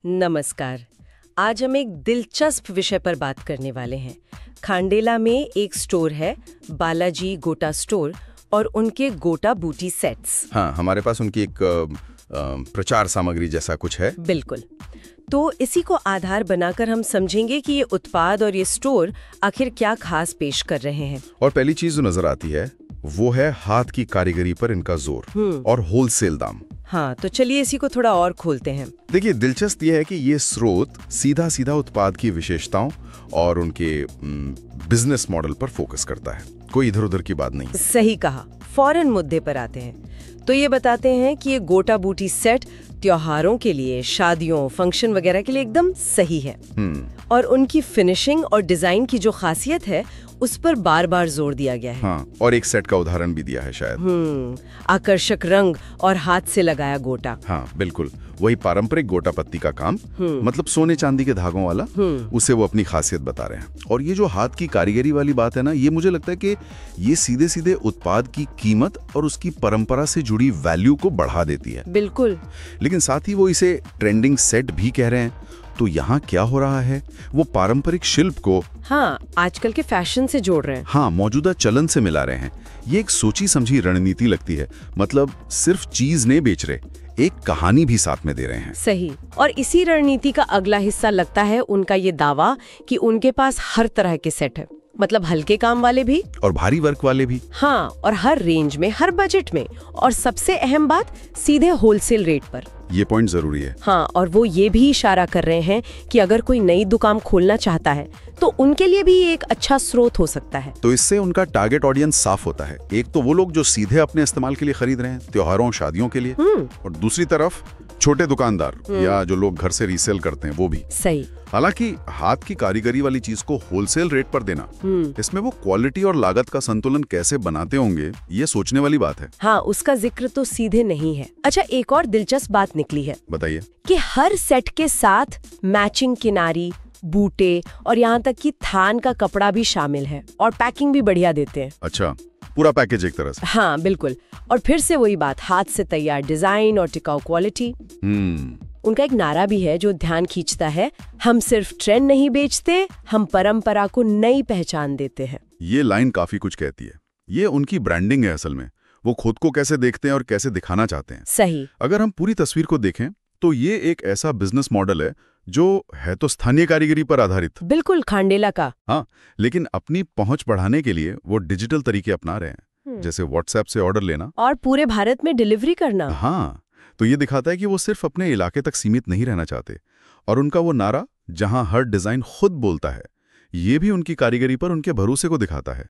नमस्कार। आज हम एक दिलचस्प विषय पर बात करने वाले हैं। खांडेला में एक स्टोर है, बालाजी गोटा स्टोर, और उनके गोटा बूटी सेट्स। हाँ, हमारे पास उनकी एक प्रचार सामग्री जैसा कुछ है। बिल्कुल। तो इसी को आधार बनाकर हम समझेंगे कि ये उत्पाद और ये स्टोर आखिर क्या खास पेश कर रहे हैं। और पहली चीज जो नजर आती है वो है हाथ की कारीगरी पर इनका जोर और होलसेल दाम। हाँ, तो चलिए इसी को थोड़ा और खोलते हैं। देखिए, दिलचस्प ये है कि ये स्रोत सीधा सीधा उत्पाद की विशेषताओं और उनके बिजनेस मॉडल पर फोकस करता है, कोई इधर उधर की बात नहीं। सही कहा। फौरन मुद्दे पर आते हैं। तो ये बताते हैं कि ये गोटा बूटी सेट त्योहारों के लिए, शादियों, फंक्शन वगैरह के लिए एकदम सही है। और उनकी फिनिशिंग और डिजाइन की जो खासियत है उस पर बार बार जोर दिया गया है। हाँ, और एक सेट का उदाहरण भी दिया है शायद। आकर्षक रंग और हाथ से लगाया गोटा। हाँ बिल्कुल, वही पारंपरिक गोटा पत्ती का काम, मतलब सोने चांदी के धागों वाला, उसे वो अपनी खासियत बता रहे हैं। और ये जो हाथ की कारीगरी वाली बात है ना, ये मुझे लगता है कि ये सीधे सीधे उत्पाद की कीमत और उसकी परंपरा से जुड़ी वैल्यू को बढ़ा देती है। बिल्कुल। लेकिन साथ ही वो इसे ट्रेंडिंग सेट भी कह रहे हैं। तो यहाँ क्या हो रहा है, वो पारंपरिक शिल्प को आजकल के फैशन से जोड़ रहे हैं। हाँ, मौजूदा चलन से मिला रहे हैं। ये एक सोची समझी रणनीति लगती है। मतलब सिर्फ चीज नहीं बेच रहे, एक कहानी भी साथ में दे रहे हैं। सही। और इसी रणनीति का अगला हिस्सा लगता है उनका ये दावा कि उनके पास हर तरह के सेट है, मतलब हल्के काम वाले भी और भारी वर्क वाले भी। हाँ, और हर रेंज में, हर बजट में, और सबसे अहम बात, सीधे होलसेल रेट पर। ये पॉइंट जरूरी है। हाँ, और वो ये भी इशारा कर रहे हैं कि अगर कोई नई दुकान खोलना चाहता है तो उनके लिए भी एक अच्छा स्रोत हो सकता है। तो इससे उनका टारगेट ऑडियंस साफ होता है। एक तो वो लोग जो सीधे अपने इस्तेमाल के लिए खरीद रहे हैं, त्योहारों शादियों के लिए, और दूसरी तरफ छोटे दुकानदार या जो लोग घर से रीसेल करते हैं, वो भी। सही। हालांकि हाथ की कारीगरी वाली चीज को होलसेल रेट पर देना, इसमें वो क्वालिटी और लागत का संतुलन कैसे बनाते होंगे, ये सोचने वाली बात है। हाँ, उसका जिक्र तो सीधे नहीं है। अच्छा, एक और दिलचस्प बात निकली है। बताइए। कि हर सेट के साथ मैचिंग किनारी, बूटे और यहाँ तक कि थान का कपड़ा भी शामिल है, और पैकिंग भी बढ़िया देते हैं। अच्छा, पूरा पैकेज एक तरह से। हाँ बिल्कुल। और फिर से वही बात, हाथ से तैयार डिजाइन और टिकाऊ क्वालिटी। उनका एक नारा भी है जो ध्यान खींचता है, हम सिर्फ ट्रेंड नहीं बेचते, हम परंपरा को नई पहचान देते हैं। ये लाइन काफी कुछ कहती है। ये उनकी ब्रांडिंग है असल में। वो खुद को कैसे देखते हैं और कैसे दिखाना चाहते हैं। सही। अगर हम पूरी तस्वीर को देखें तो ये एक ऐसा बिजनेस मॉडल है जो है तो स्थानीय कारीगरी पर आधारित। बिल्कुल खांडेला का। हाँ, लेकिन अपनी पहुंच बढ़ाने के लिए वो डिजिटल तरीके अपना रहे हैं, जैसे व्हाट्सएप से ऑर्डर लेना और पूरे भारत में डिलीवरी करना। हाँ, तो ये दिखाता है कि वो सिर्फ अपने इलाके तक सीमित नहीं रहना चाहते। और उनका वो नारा, जहां हर डिजाइन खुद बोलता है, ये भी उनकी कारीगरी पर उनके भरोसे को दिखाता है।